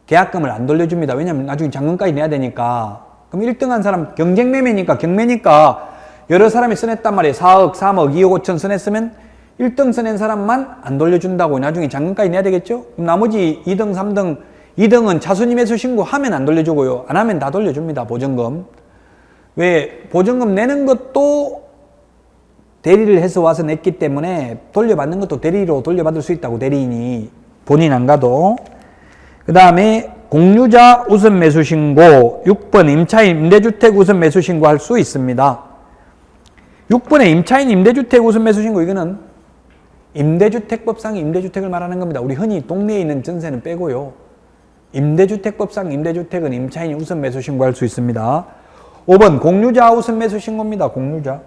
계약금을 안 돌려줍니다. 왜냐하면 나중에 잔금까지 내야 되니까. 그럼 1등 한 사람 경쟁매매니까 경매니까 여러 사람이 써냈단 말이에요. 4억, 3억, 2억 5천 써냈으면 1등 써낸 사람만 안 돌려준다고. 나중에 잔금까지 내야 되겠죠? 그럼 나머지 2등, 3등, 2등은 자수님 매수 신고하면 안 돌려주고요. 안 하면 다 돌려줍니다. 보증금. 왜? 보증금 내는 것도 대리를 해서 와서 냈기 때문에 돌려받는 것도 대리로 돌려받을 수 있다고. 대리인이 본인 안 가도. 그 다음에 공유자 우선 매수 신고. 6번 임차인 임대주택 우선 매수 신고할 수 있습니다. 6번에 임차인 임대주택 우선 매수 신고, 이거는 임대주택법상 임대주택을 말하는 겁니다. 우리 흔히 동네에 있는 전세는 빼고요. 임대주택법상 임대주택은 임차인이 우선 매수 신고할 수 있습니다. 5번 공유자 우선 매수 신고입니다. 공유자.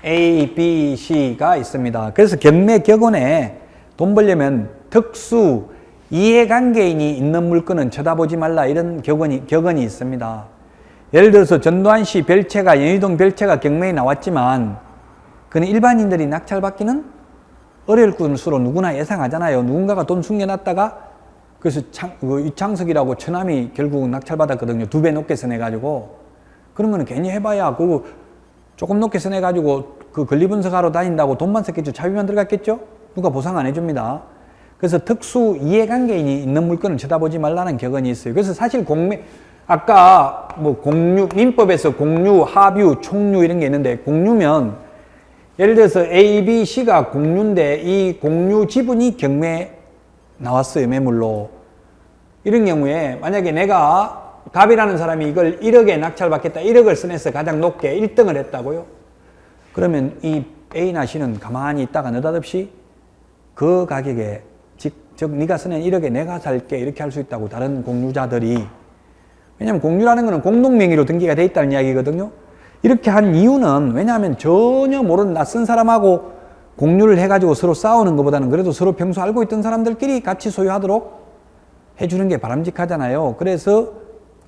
A, B, C가 있습니다. 그래서 경매 격언에 돈 벌려면 특수 이해관계인이 있는 물건은 쳐다보지 말라, 이런 격언이 있습니다. 예를 들어서 전두환씨 별채가, 연희동 별채가 경매에 나왔지만 그는 일반인들이 낙찰받기는 어려울 것으로 누구나 예상하잖아요. 누군가가 돈 숨겨놨다가 그래서 이창석이라고 처남이 결국 낙찰받았거든요. 2배 높게 써내가지고. 그런 거는 괜히 해봐야 그거 조금 높게 써내가지고 그 권리분석하러 다닌다고 돈만 썼겠죠. 차비만 들어갔겠죠. 누가 보상 안 해줍니다. 그래서 특수 이해관계인이 있는 물건을 쳐다보지 말라는 격언이 있어요. 그래서 사실 아까 뭐 민법에서 공유, 합유, 총유 이런 게 있는데, 공유면 예를 들어서 A, B, C가 공유인데 이 공유 지분이 경매에 나왔어요. 매물로. 이런 경우에 만약에 내가 갑이라는 사람이 이걸 1억에 낙찰받겠다, 1억을 써내서 가장 높게 1등을 했다고요. 그러면 이 A나 C는 가만히 있다가 느닷없이 그 가격에, 즉 네가 써낸 1억에 내가 살게, 이렇게 할 수 있다고. 다른 공유자들이. 왜냐하면 공유라는 것은 공동명의로 등기가 돼 있다는 이야기거든요. 이렇게 한 이유는 왜냐하면 전혀 모르는 낯선 사람하고 공유를 해가지고 서로 싸우는 것보다는 그래도 서로 평소 알고 있던 사람들끼리 같이 소유하도록 해주는 게 바람직하잖아요. 그래서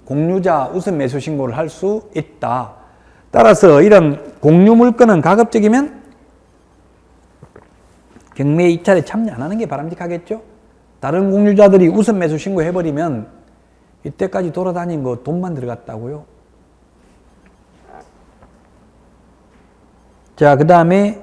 공유자 우선 매수 신고를 할 수 있다. 따라서 이런 공유 물건은 가급적이면 경매에 입찰에 참여 안 하는 게 바람직하겠죠. 다른 공유자들이 우선 매수 신고해버리면 이때까지 돌아다닌 거 돈만 들어갔다고요. 자, 그 다음에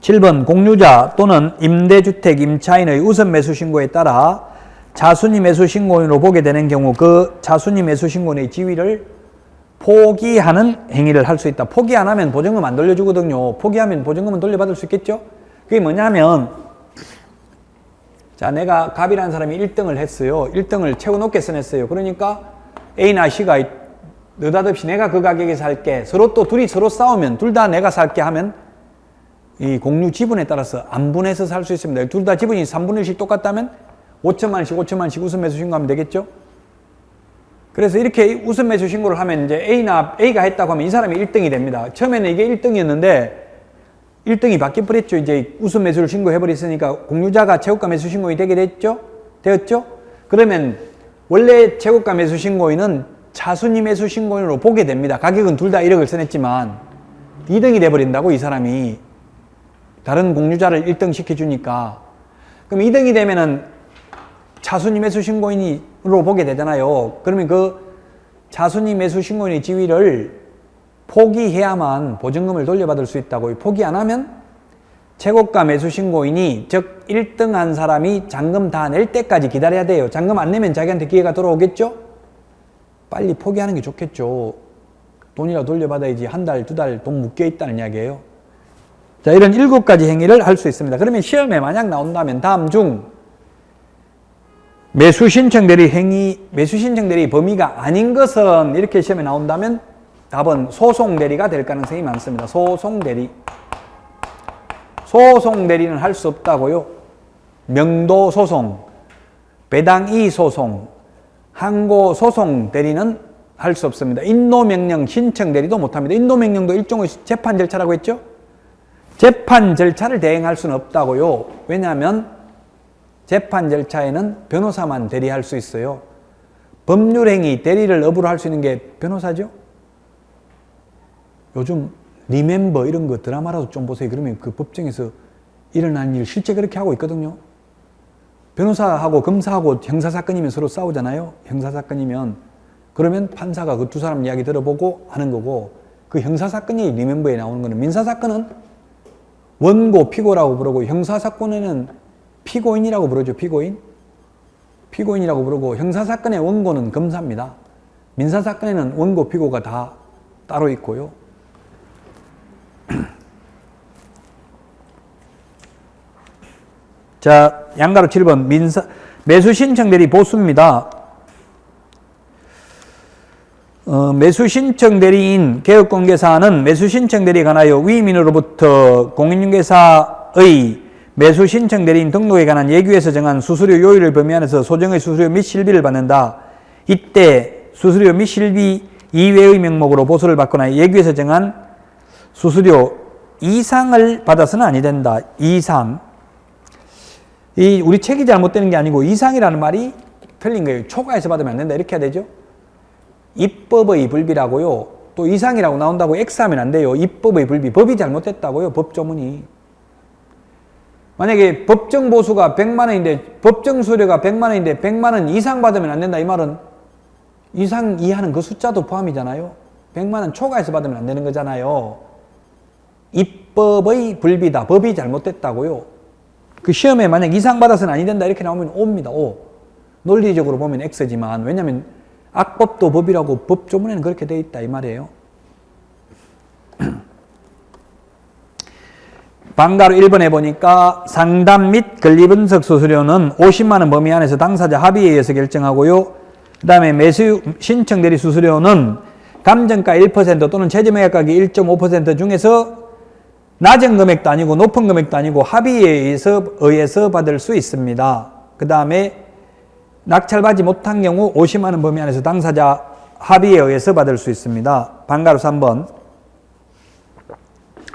7번 공유자 또는 임대주택 임차인의 우선 매수 신고에 따라 자순위 매수 신고인으로 보게 되는 경우 그 자순위 매수 신고인의 지위를 포기하는 행위를 할 수 있다. 포기 안 하면 보증금 안 돌려주거든요. 포기하면 보증금은 돌려받을 수 있겠죠? 그게 뭐냐면, 자, 내가 갑이라는 사람이 1등을 했어요. 1등을 최고 높게 써냈어요. 그러니까 A나 C가 느닷없이 내가 그 가격에 살게, 서로 또 둘이 서로 싸우면 둘 다 내가 살게 하면 이 공유 지분에 따라서 안 분해서 살 수 있습니다. 둘 다 지분이 3분의 1씩 똑같다면 5천만 원씩 우선 매수 신고하면 되겠죠? 그래서 이렇게 우선 매수 신고를 하면 이제 A가 했다고 하면 이 사람이 1등이 됩니다. 처음에는 이게 1등이었는데 1등이 바뀌어버렸죠. 이제 우선 매수를 신고해버렸으니까 공유자가 최고가 매수 신고인이 되게 되었죠? 그러면 원래 최고가 매수 신고인은 차순위 매수 신고인으로 보게 됩니다. 가격은 둘 다 1억을 써냈지만 2등이 돼버린다고, 이 사람이. 다른 공유자를 1등 시켜주니까. 그럼 2등이 되면은 차순위 매수 신고인으로 보게 되잖아요. 그러면 그 차순위 매수 신고인의 지위를 포기해야만 보증금을 돌려받을 수 있다고요. 포기 안 하면 최고가 매수 신고인이, 즉 1등 한 사람이 잔금 다 낼 때까지 기다려야 돼요. 잔금 안 내면 자기한테 기회가 돌아오겠죠? 빨리 포기하는 게 좋겠죠. 돈이라도 돌려받아야지. 한 달, 두 달 돈 묶여 있다는 이야기예요. 자, 이런 7가지 행위를 할 수 있습니다. 그러면 시험에 만약 나온다면 다음 중 매수 신청 대리 행위, 매수 신청 대리 범위가 아닌 것은, 이렇게 시험에 나온다면 답은 소송 대리가 될 가능성이 많습니다. 소송 대리. 소송 대리는 할 수 없다고요. 명도 소송, 배당이의 소송, 항고 소송 대리는 할 수 없습니다. 인도명령 신청 대리도 못합니다. 인도명령도 일종의 재판 절차라고 했죠? 재판 절차를 대행할 수는 없다고요. 왜냐하면 재판 절차에는 변호사만 대리할 수 있어요. 법률행위 대리를 업으로 할 수 있는 게 변호사죠? 요즘 리멤버 이런 거 드라마라도 좀 보세요. 그러면 그 법정에서 일어난 일 실제 그렇게 하고 있거든요. 변호사하고 검사하고 형사사건이면 서로 싸우잖아요. 형사사건이면. 그러면 판사가 그 두 사람 이야기 들어보고 하는 거고, 그 형사사건이 리멤버에 나오는 거는, 민사사건은 원고, 피고라고 부르고, 형사사건에는 피고인이라고 부르죠. 피고인이라고 부르고, 형사사건의 원고는 검사입니다. 민사사건에는 원고, 피고가 다 따로 있고요. 자, 양가로 7번 매수 신청 대리 보수입니다. 매수 신청 대리인 개업공개사는 매수 신청 대리에 관하여 위임인으로부터 공인중개사의 매수 신청 대리인 등록에 관한 예규에서 정한 수수료 요율을 범위 안에서 소정의 수수료 및 실비를 받는다. 이때 수수료 및 실비 이외의 명목으로 보수를 받거나 예규에서 정한 수수료 이상을 받아서는 아니 된다. 이상. 우리 책이 잘못되는 게 아니고 이상이라는 말이 틀린 거예요. 초과해서 받으면 안 된다. 이렇게 해야 되죠. 입법의 불비라고요. 또 이상이라고 나온다고 X하면 안 돼요. 입법의 불비. 법이 잘못됐다고요. 법조문이. 만약에 법정 보수가 100만 원인데, 법정 수료가 100만 원인데 100만 원 이상 받으면 안 된다. 이 말은 이상 이하는 그 숫자도 포함이잖아요. 100만 원 초과해서 받으면 안 되는 거잖아요. 입법의 불비다. 법이 잘못됐다고요. 그 시험에 만약 이상 받아서는 아니 된다 이렇게 나오면 O입니다. O. 논리적으로 보면 X지만, 왜냐하면 악법도 법이라고 법조문에는 그렇게 되어 있다 이 말이에요. 방가로 1번에 보니까 상담 및 권리분석 수수료는 50만 원 범위 안에서 당사자 합의에 의해서 결정하고요. 그 다음에 매수 신청 대리 수수료는 감정가 1% 또는 최저매각 가격 1.5% 중에서 낮은 금액도 아니고 높은 금액도 아니고 합의에 의해서 받을 수 있습니다. 그 다음에 낙찰받지 못한 경우 50만 원 범위 안에서 당사자 합의에 의해서 받을 수 있습니다. 방가로 3번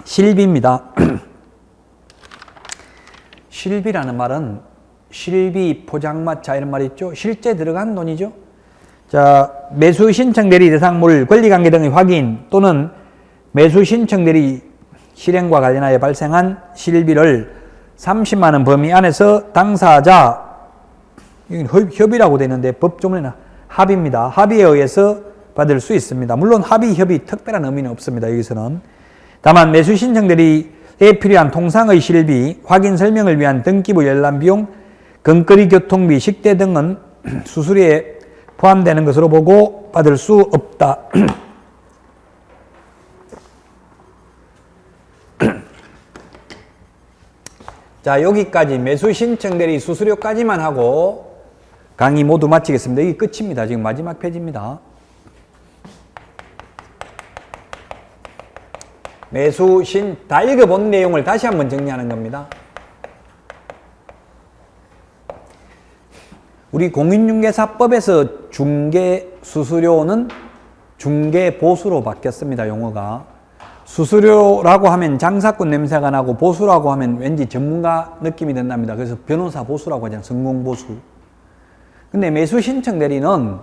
실비입니다. 실비라는 말은 실비, 포장마차 이런 말이 있죠. 실제 들어간 돈이죠. 자, 매수 신청 대리 대상물 권리관계 등의 확인 또는 매수 신청 대리 실행과 관련하여 발생한 실비를 30만 원 범위 안에서 당사자, 이건 협의라고 되는데 법조문에는 합의입니다. 합의에 의해서 받을 수 있습니다. 물론 합의, 협의, 특별한 의미는 없습니다. 여기서는. 다만 매수 신청 대리에 필요한 통상의 실비, 확인 설명을 위한 등기부 열람 비용, 건거리 교통비, 식대 등은 수수료에 포함되는 것으로 보고 받을 수 없다. 자, 여기까지 매수 신청 대리 수수료까지만 하고 강의 모두 마치겠습니다. 이게 끝입니다. 지금 마지막 페이지입니다. 다 읽어본 내용을 다시 한번 정리하는 겁니다. 우리 공인중개사법에서 중개 수수료는 중개 보수로 바뀌었습니다. 용어가. 수수료라고 하면 장사꾼 냄새가 나고 보수라고 하면 왠지 전문가 느낌이 든답니다. 그래서 변호사 보수라고 하잖아요. 성공보수. 근데 매수 신청 대리는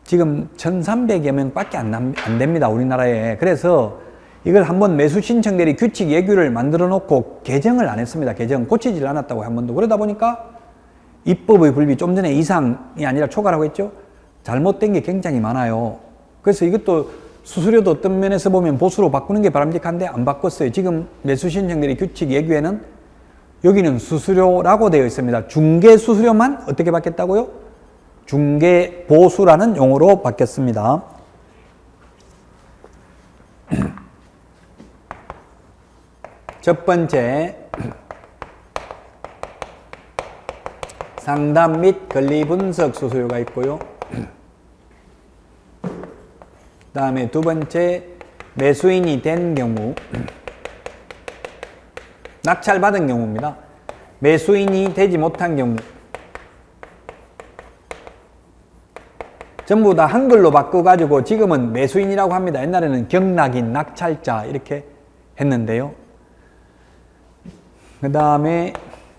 지금 1,300여 명밖에 안 됩니다. 우리나라에. 그래서 이걸 한번 매수 신청 대리 규칙 예규를 만들어 놓고 개정을 안 했습니다. 개정 고치질 않았다고 한 번도. 그러다 보니까 입법의 불비 좀 전에 이상이 아니라 초과라고 했죠. 잘못된 게 굉장히 많아요. 그래서 이것도 수수료도 어떤 면에서 보면 보수로 바꾸는 게 바람직한데 안 바꿨어요. 지금 매수 신청 대리 규칙 예규에는 여기는 수수료라고 되어 있습니다. 중개 수수료만 어떻게 바뀌었다고요? 중개 보수라는 용어로 바뀌었습니다. 첫 번째, 상담 및 권리 분석 수수료가 있고요. 그 다음에 두 번째, 매수인이 된 경우, 낙찰받은 경우입니다. 매수인이 되지 못한 경우, 전부 다 한글로 바꿔가지고 지금은 매수인이라고 합니다. 옛날에는 경락인, 낙찰자 이렇게 했는데요. 그 다음에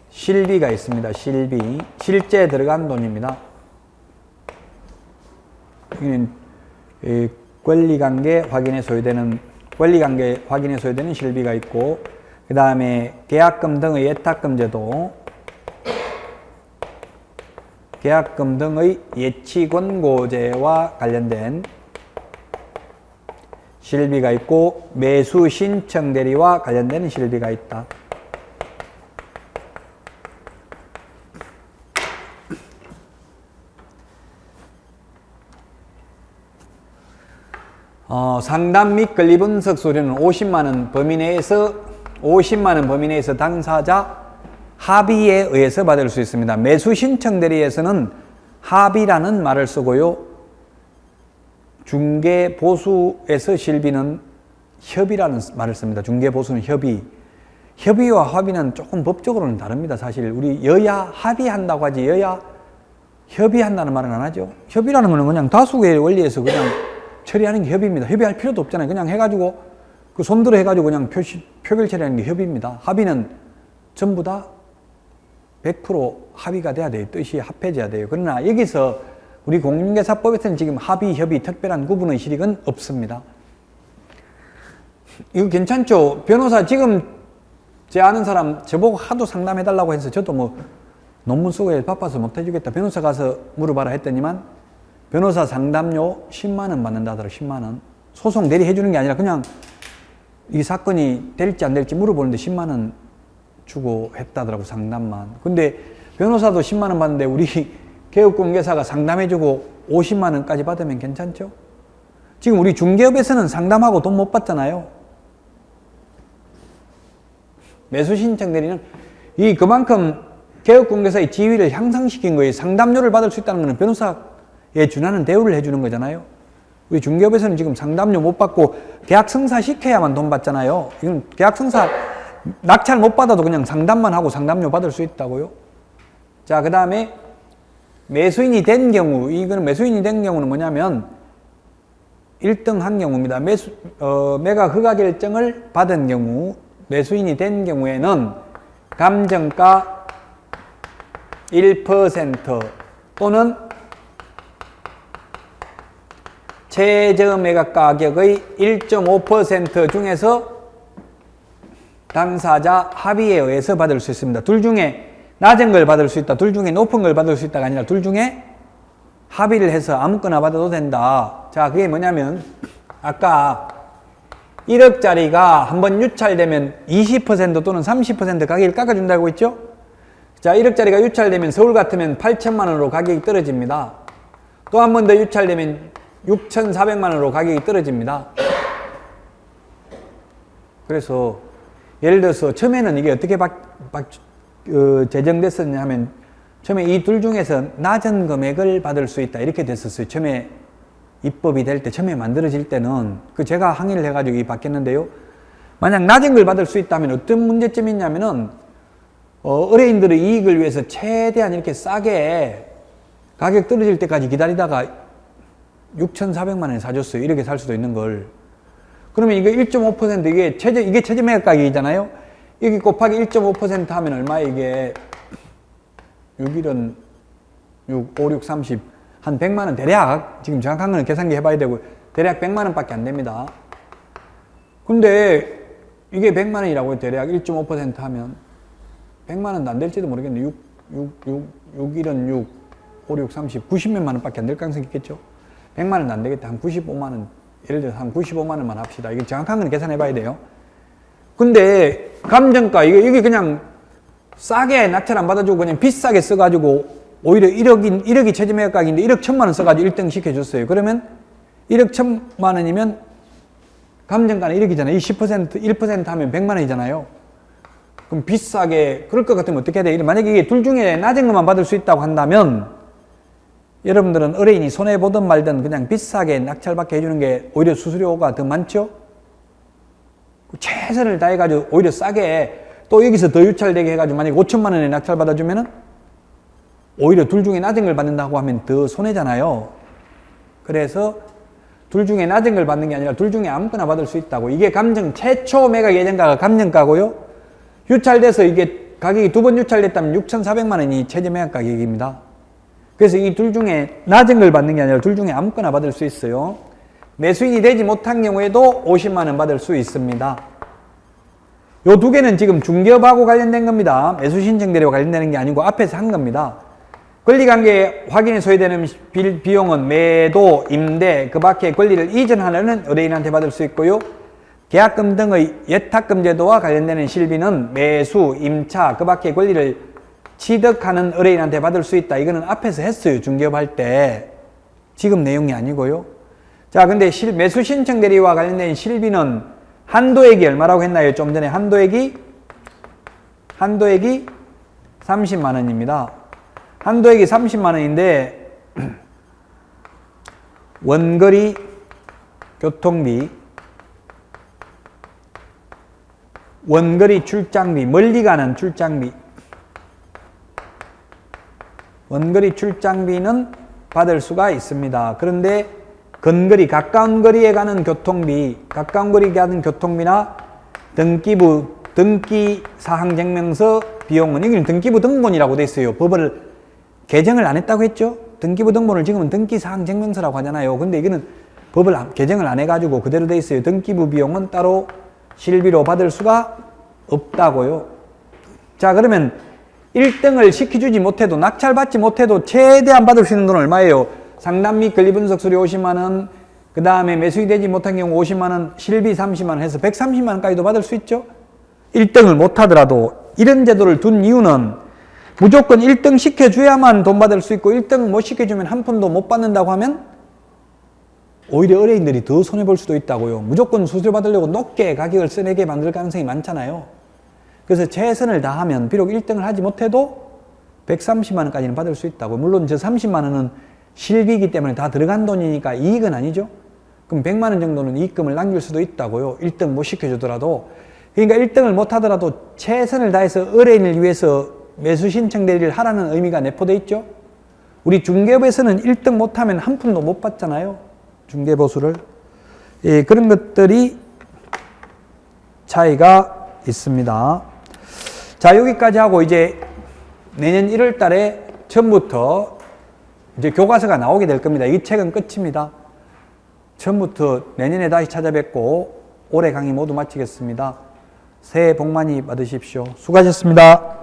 실비가 있습니다. 실비. 실제 들어간 돈입니다. 이는 권리관계 확인에 소요되는 실비가 있고, 그 다음에 계약금 등의 예탁금 제도, 계약금 등의 예치 권고제와 관련된 실비가 있고, 매수 신청 대리와 관련된 실비가 있다. 상담 및 권리 분석 수수료는 50만원 범위 내에서 당사자 합의에 의해서 받을 수 있습니다. 매수 신청 대리에서는 합의라는 말을 쓰고요. 중개 보수에서 실비는 협의라는 말을 씁니다. 중개 보수는 협의. 협의와 합의는 조금 법적으로는 다릅니다. 사실 우리 여야 합의한다고 하지 여야 협의한다는 말은 안 하죠. 협의라는 거는 그냥 다수의 원리에서 그냥 처리하는 게 협의입니다. 협의할 필요도 없잖아요. 그냥 해가지고 그 손들어 해가지고 그냥 표결 처리하는 게 협의입니다. 합의는 전부 다 100% 합의가 돼야 돼요. 뜻이 합해져야 돼요. 그러나 여기서 우리 공인중개사법에서는 지금 합의, 협의, 특별한 구분의 실익은 없습니다. 이거 괜찮죠? 변호사 지금 제 아는 사람 저보고 하도 상담해달라고 해서 저도 뭐 논문 쓰고 바빠서 못해주겠다. 변호사 가서 물어봐라 했더니만 변호사 상담료 10만원 받는다 하더라고요. 10만원. 소송 대리해주는 게 아니라 그냥 이 사건이 될지 안 될지 물어보는데 10만원 주고 했다더라고, 상담만. 근데 변호사도 10만원 받는데 우리 개업공개사가 상담해주고 50만원까지 받으면 괜찮죠? 지금 우리 중개업에서는 상담하고 돈 못 받잖아요. 매수신청 대리는 그만큼 개업공개사의 지위를 향상시킨 거예요. 상담료를 받을 수 있다는 것은 변호사에 준하는 대우를 해주는 거잖아요. 우리 중개업에서는 지금 상담료 못 받고 계약 성사 시켜야만 돈 받잖아요. 이건 계약 성사 낙찰 못 받아도 그냥 상담만 하고 상담료 받을 수 있다고요. 자, 그 다음에 매수인이 된 경우, 이거는 매수인이 된 경우는 뭐냐면 1등 한 경우입니다. 매각 허가 결정을 받은 경우, 매수인이 된 경우에는 감정가 1% 또는 최저 매각 가격의 1.5% 중에서 당사자 합의에 의해서 받을 수 있습니다. 둘 중에 낮은 걸 받을 수 있다, 둘 중에 높은 걸 받을 수 있다가 아니라 둘 중에 합의를 해서 아무거나 받아도 된다. 자, 그게 뭐냐면 아까 1억짜리가 한번 유찰되면 20% 또는 30% 가격을 깎아준다고 했죠? 자, 1억짜리가 유찰되면 서울 같으면 8천만 원으로 가격이 떨어집니다. 또 한 번 더 유찰되면 6,400만 원으로 가격이 떨어집니다. 그래서 예를 들어서 처음에는 이게 어떻게 제정됐었냐 하면 처음에 이 둘 중에서 낮은 금액을 받을 수 있다 이렇게 됐었어요. 처음에 입법이 될 때, 처음에 만들어질 때는 제가 항의를 해가지고 바뀌었는데요. 만약 낮은 걸 받을 수 있다면 어떤 문제점이 있냐면은 의뢰인들의 이익을 위해서 최대한 이렇게 싸게 가격 떨어질 때까지 기다리다가 6,400만 원에 사줬어요. 이렇게 살 수도 있는 걸. 그러면 이거 1.5% 이게 최저 매각 가격이잖아요. 여기 곱하기 1.5% 하면 얼마야 이게? 6일은 6, 5, 6, 30. 한 100만 원 대략, 지금 정확한 거는 계산기 해봐야 되고, 대략 100만 원밖에 안 됩니다. 근데 이게 100만 원이라고요. 대략 1.5% 하면 100만 원도 안 될지도 모르겠네. 6일은 6, 5, 6, 30, 90몇만 원밖에 안 될 가능성이 있겠죠. 100만 원도 안 되겠다. 한 95만 원, 예를 들어서 한 95만 원만 합시다. 이게 정확한 건 계산해 봐야 돼요. 근데 감정가, 이게 그냥 싸게 낙찰 안 받아주고 그냥 비싸게 써가지고 오히려 1억이 최저 매각 가격인데 1억 1천만 원 써가지고 1등 시켜줬어요. 그러면 1억 1천만 원이면 감정가는 1억이잖아요. 이 10%, 1% 하면 100만 원이잖아요. 그럼 비싸게, 그럴 것 같으면 어떻게 해야 돼? 만약에 이게 둘 중에 낮은 것만 받을 수 있다고 한다면 여러분들은 의뢰인이 손해보든 말든 그냥 비싸게 낙찰받게 해주는 게 오히려 수수료가 더 많죠? 최선을 다해가지고 오히려 싸게 또 여기서 더 유찰되게 해가지고 만약에 5천만 원에 낙찰받아주면은 오히려 둘 중에 낮은 걸 받는다고 하면 더 손해잖아요. 그래서 둘 중에 낮은 걸 받는 게 아니라 둘 중에 아무거나 받을 수 있다고. 이게 감정 최초 매각 예정가가 감정가고요. 유찰돼서 이게 가격이 두 번 유찰됐다면 6,400만 원이 최저 매각 가격입니다. 그래서 이 둘 중에 낮은 걸 받는 게 아니라 둘 중에 아무거나 받을 수 있어요. 매수인이 되지 못한 경우에도 50만 원 받을 수 있습니다. 요 두 개는 지금 중개업하고 관련된 겁니다. 매수 신청 대리와 관련되는 게 아니고 앞에서 한 겁니다. 권리관계 확인에 소요되는 비용은 매도, 임대, 그 밖에 권리를 이전하려는 의뢰인한테 받을 수 있고요. 계약금 등의 예탁금 제도와 관련되는 실비는 매수, 임차, 그 밖에 권리를 취득하는 의뢰인한테 받을 수 있다. 이거는 앞에서 했어요. 중개업 할 때. 지금 내용이 아니고요. 자, 근데 매수 신청 대리와 관련된 실비는 한도액이 얼마라고 했나요? 좀 전에 한도액이 30만 원입니다. 한도액이 30만 원인데 원거리 교통비, 원거리 출장비, 멀리 가는 출장비, 원거리 출장비는 받을 수가 있습니다. 그런데 근거리, 가까운 거리에 가는 교통비, 가까운 거리에 가는 교통비나 등기사항증명서 비용은, 여기는 등기부 등본이라고 돼 있어요. 법을 개정을 안 했다고 했죠? 등기부 등본을 지금은 등기사항증명서라고 하잖아요. 근데 이거는 법을 개정을 안 해가지고 그대로 돼 있어요. 등기부 비용은 따로 실비로 받을 수가 없다고요. 자, 그러면 1등을 시켜주지 못해도, 낙찰받지 못해도 최대한 받을 수 있는 돈 얼마예요? 상담 및 권리분석 수료 50만 원, 그 다음에 매수이 되지 못한 경우 50만 원, 실비 30만 원 해서 130만 원까지도 받을 수 있죠? 1등을 못하더라도. 이런 제도를 둔 이유는 무조건 1등 시켜줘야만 돈 받을 수 있고 1등을 못 시켜주면 한 푼도 못 받는다고 하면 오히려 의뢰인들이 더 손해볼 수도 있다고요. 무조건 수수료 받으려고 높게 가격을 써내게 만들 가능성이 많잖아요. 그래서 최선을 다하면 비록 1등을 하지 못해도 130만 원까지는 받을 수 있다고. 물론 저 30만 원은 실비이기 때문에 다 들어간 돈이니까 이익은 아니죠. 그럼 100만 원 정도는 이익금을 남길 수도 있다고요. 1등 못 시켜주더라도. 그러니까 1등을 못하더라도 최선을 다해서 의뢰인을 위해서 매수 신청 대리를 하라는 의미가 내포되어 있죠. 우리 중개업에서는 1등 못하면 한 푼도 못 받잖아요. 중개보수를. 예, 그런 것들이 차이가 있습니다. 자, 여기까지 하고 이제 내년 1월 달에 처음부터 이제 교과서가 나오게 될 겁니다. 이 책은 끝입니다. 처음부터 내년에 다시 찾아뵙고 올해 강의 모두 마치겠습니다. 새해 복 많이 받으십시오. 수고하셨습니다.